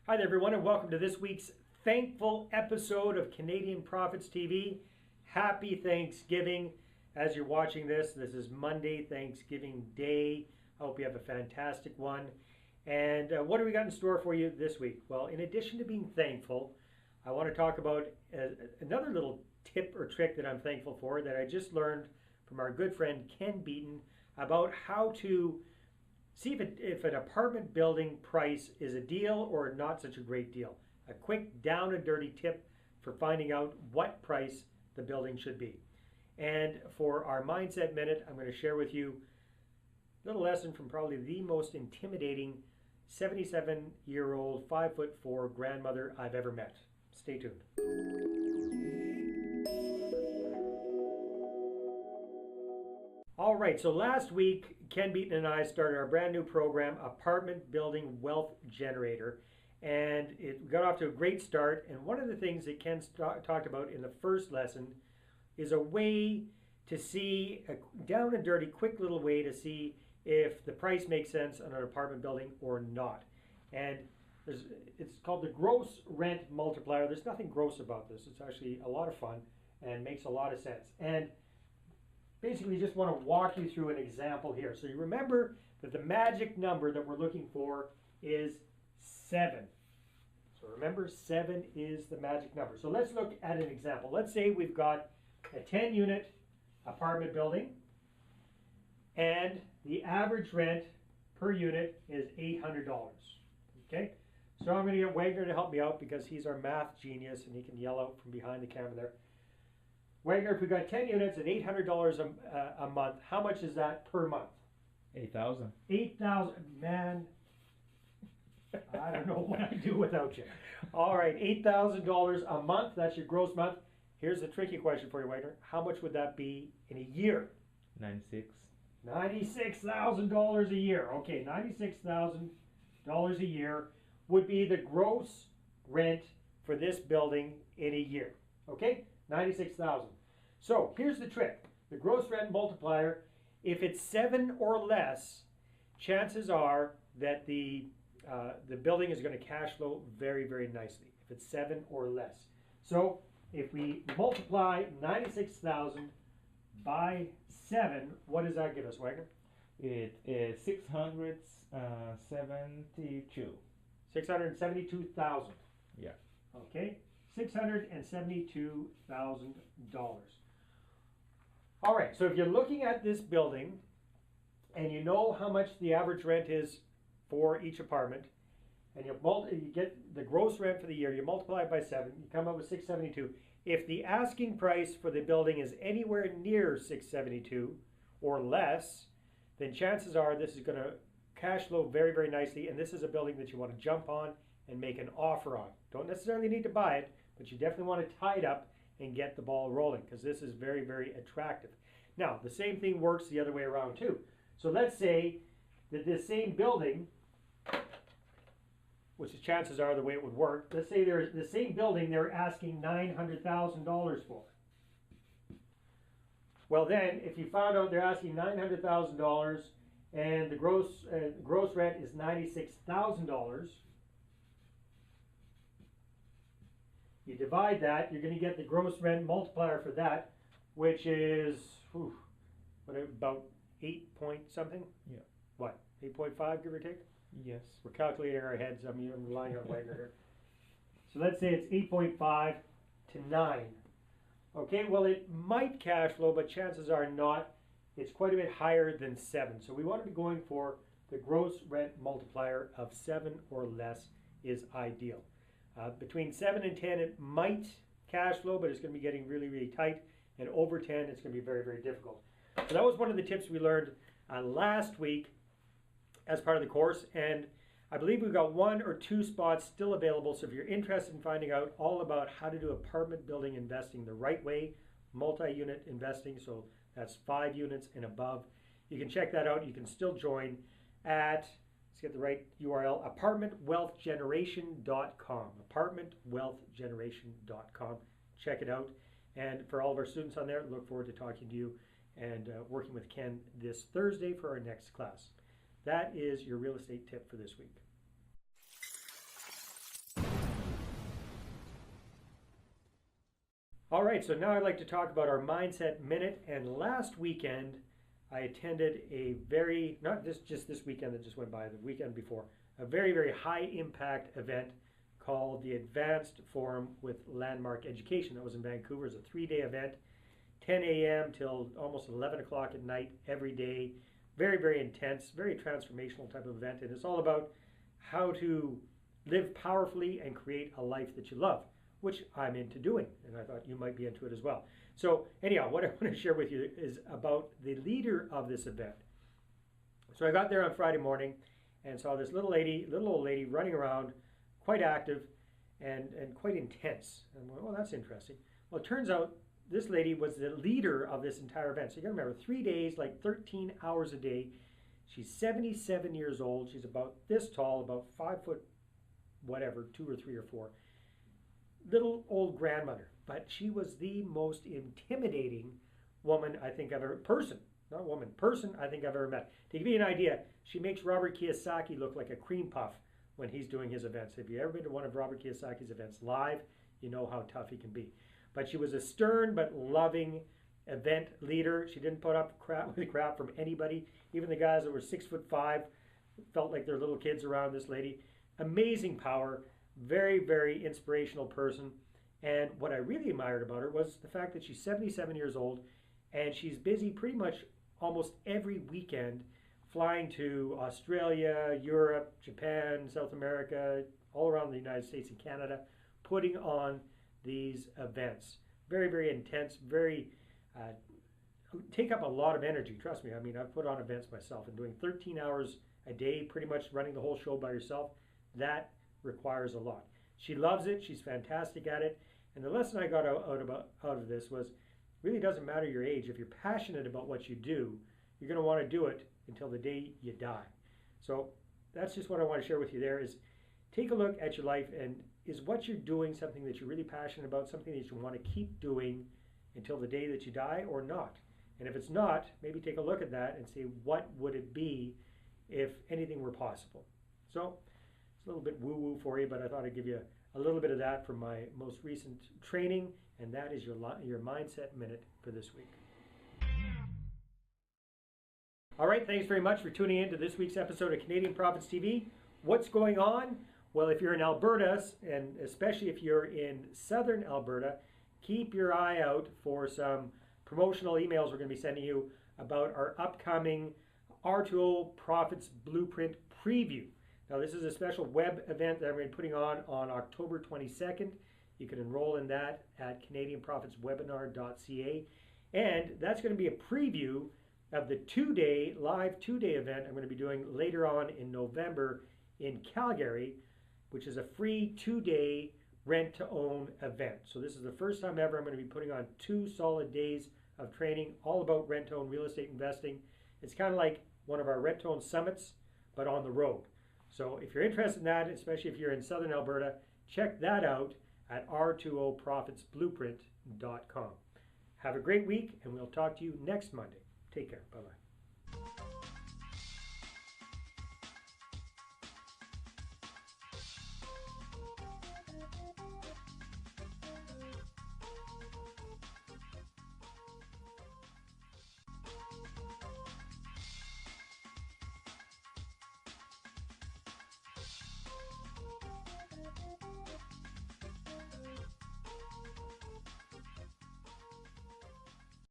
Hi there, everyone, and welcome to this week's thankful episode of Canadian Profits TV. Happy Thanksgiving. As you're watching this is Monday, Thanksgiving Day. I hope you have a fantastic one. And what do we got in store for you this week? Well, in addition to being thankful, I want to talk about another little tip or trick that I'm thankful for that I just learned from our good friend Ken Beaton about how to see if an apartment building price is a deal or not such a great deal. A quick down and dirty tip for finding out what price the building should be. And for our Mindset Minute, I'm going to share with you a little lesson from probably the most intimidating 77-year-old, 5'4" grandmother I've ever met. Stay tuned. All right, so last week, Ken Beaton and I started our brand new program, Apartment Building Wealth Generator, and it got off to a great start. And one of the things that Ken talked about in the first lesson is a way to see, a down and dirty, quick little way to see if the price makes sense on an apartment building or not. And it's called the gross rent multiplier. There's nothing gross about this. It's actually a lot of fun and makes a lot of sense. And basically, just want to walk you through an example here. So you remember that the magic number that we're looking for is 7. So remember, 7 is the magic number. So let's look at an example. Let's say we've got a 10-unit apartment building, and the average rent per unit is $800. Okay? So I'm going to get Wagner to help me out because he's our math genius, and he can yell out from behind the camera there. Wagner, if we got 10 units at $800 a month, how much is that per month? $8,000. $8,000, man. I don't know what I'd do without you. All right, $8,000 a month. That's your gross month. Here's the tricky question for you, Wagner. How much would that be in a year? $96,000 a year. Okay, $96,000 a year would be the gross rent for this building in a year. Okay? 96,000. So here's the trick. The gross rent multiplier, if it's 7 or less, chances are that the building is going to cash flow very, very nicely. If it's 7 or less. So if we multiply 96,000 by 7, what does that give us, Wagner? It is 672. 672,000. Yeah. Okay. $672,000. All right, so if you're looking at this building and you know how much the average rent is for each apartment, and you get the gross rent for the year, you multiply it by 7, you come up with 672. If the asking price for the building is anywhere near 672 or less, then chances are this is going to cash flow very, very nicely, and this is a building that you want to jump on and make an offer on. Don't necessarily need to buy it, but you definitely want to tie it up and get the ball rolling because this is very, very attractive. Now, the same thing works the other way around too. So let's say that this same building, which the chances are the way it would work, let's say there's the same building they're asking $900,000 for. Well then, if you found out they're asking $900,000 and the gross rent is $96,000, you divide that, you're going to get the gross rent multiplier for that, which is, about 8 point something? Yeah. What, 8.5 give or take? Yes. We're calculating our heads. I'm relying on Wagner here. So let's say it's 8.5 to 9. Okay, well it might cash flow, but chances are not. It's quite a bit higher than 7. So we want to be going for the gross rent multiplier of 7 or less is ideal. Between 7 and 10, it might cash flow, but it's going to be getting really, really tight. And over 10, it's going to be very, very difficult. So that was one of the tips we learned last week as part of the course. And I believe we've got 1 or 2 spots still available. So if you're interested in finding out all about how to do apartment building investing the right way, multi-unit investing, so that's 5 units and above, you can check that out. You can still join at, let's get the right URL, apartmentwealthgeneration.com. Apartmentwealthgeneration.com. Check it out. And for all of our students on there, look forward to talking to you and working with Ken this Thursday for our next class. That is your real estate tip for this week. All right, so now I'd like to talk about our Mindset Minute. And last weekend, I attended a very, not just this weekend that just went by, the weekend before, a very, very high impact event called the Advanced Forum with Landmark Education. That was in Vancouver. It was a 3-day event, 10 a.m. till almost 11 o'clock at night every day. Very, very intense, very transformational type of event. And it's all about how to live powerfully and create a life that you love, which I'm into doing, and I thought you might be into it as well. So anyhow, what I want to share with you is about the leader of this event. So I got there on Friday morning and saw this little old lady running around, quite active and quite intense. And I went, oh, that's interesting. Well, it turns out this lady was the leader of this entire event. So you got to remember, 3 days, like 13 hours a day. She's 77 years old. She's about this tall, about 5 foot, whatever, 2 or 3 or 4. Little old grandmother, but she was the most intimidating woman I think I've ever, person, not woman, person I think I've ever met. To give you an idea, she makes Robert Kiyosaki look like a cream puff when he's doing his events. If you've ever been to one of Robert Kiyosaki's events live, you know how tough he can be. But she was a stern but loving event leader. She didn't put up with crap from anybody. Even the guys that were 6'5" felt like they're little kids around this lady. Amazing power. Very, very inspirational person. And what I really admired about her was the fact that she's 77 years old and she's busy pretty much almost every weekend flying to Australia, Europe, Japan, South America, all around the United States and Canada, putting on these events. Very, very intense, very, take up a lot of energy, trust me. I mean, I've put on events myself, and doing 13 hours a day, pretty much running the whole show by yourself, that requires a lot. She loves it. She's fantastic at it. And the lesson I got out of this was, really doesn't matter your age. If you're passionate about what you do, you're going to want to do it until the day you die. So that's just what I want to share with you there is take a look at your life, and is what you're doing something that you're really passionate about, something that you want to keep doing until the day that you die, or not? And if it's not, maybe take a look at that and see what would it be if anything were possible. So a little bit woo-woo for you, but I thought I'd give you a little bit of that from my most recent training, and that is your Mindset Minute for this week. All right, thanks very much for tuning in to this week's episode of Canadian Profits TV. What's going on? Well, if you're in Alberta, and especially if you're in southern Alberta, keep your eye out for some promotional emails we're going to be sending you about our upcoming R2O Profits Blueprint Preview. Now, this is a special web event that I'm going to be putting on October 22nd. You can enroll in that at CanadianProfitsWebinar.ca. And that's going to be a preview of the live two-day event I'm going to be doing later on in November in Calgary, which is a free 2-day rent-to-own event. So this is the first time ever I'm going to be putting on 2 solid days of training all about rent-to-own real estate investing. It's kind of like one of our rent-to-own summits, but on the road. So if you're interested in that, especially if you're in southern Alberta, check that out at r2oprofitsblueprint.com. Have a great week, and we'll talk to you next Monday. Take care. Bye-bye.